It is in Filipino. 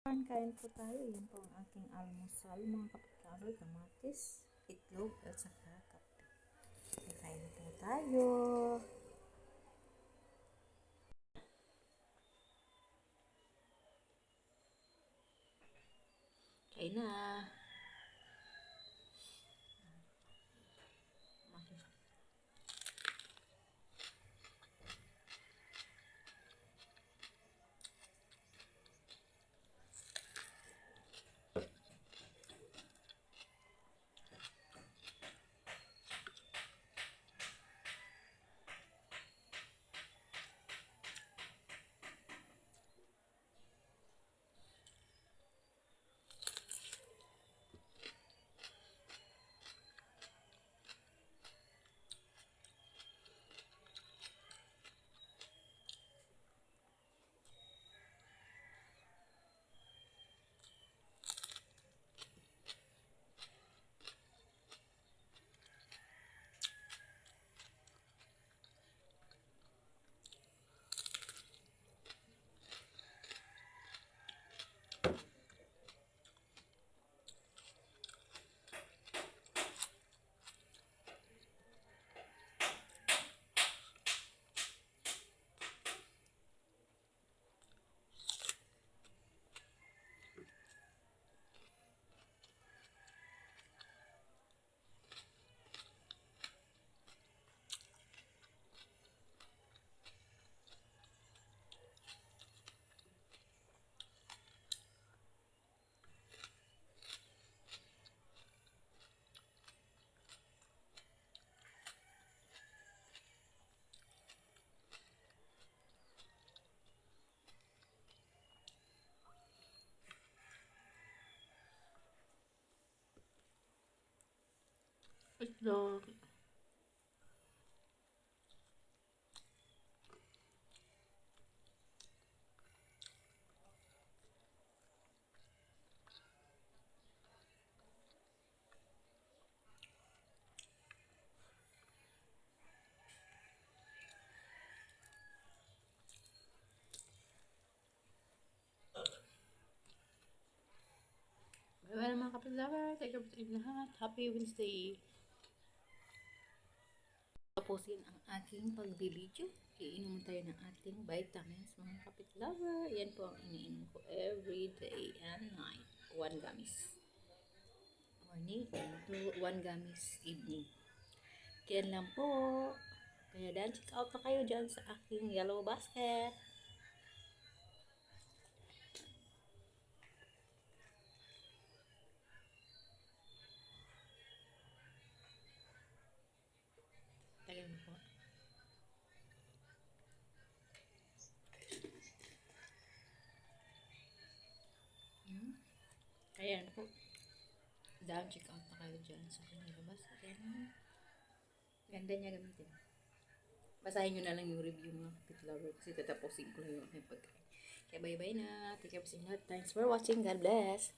Kain po tayo. Yan po ang aking almusal. Mga kapitbahay, kamatis, itlog, at saka kape. Kain po tayo. Kain na. Itlog. Bye-bye mga kapitbahay. Take care po sa inyo lahat. Happy Wednesday. Tapusin ang aking pagbibideo. Iinom tayo ng ating vitamins mga kapitlover. Yan po ang iniinom ko every day and night. 1 gummies morning and 1 gummies evening. Yan lang po. Kaya dan check out na kayo dyan sa aking yellow basket. Tagal mo po. Ayan po. Down, check out na kayo dyan sa aking yellow basket. Ayan. Ganda niya gamitin. Basahin nyo na lang yung review mga kapitlover kasi tatapusin ko lang yung aking pagkain. Kaya bye-bye na. Take care po sa inyo. Thanks for watching. God bless.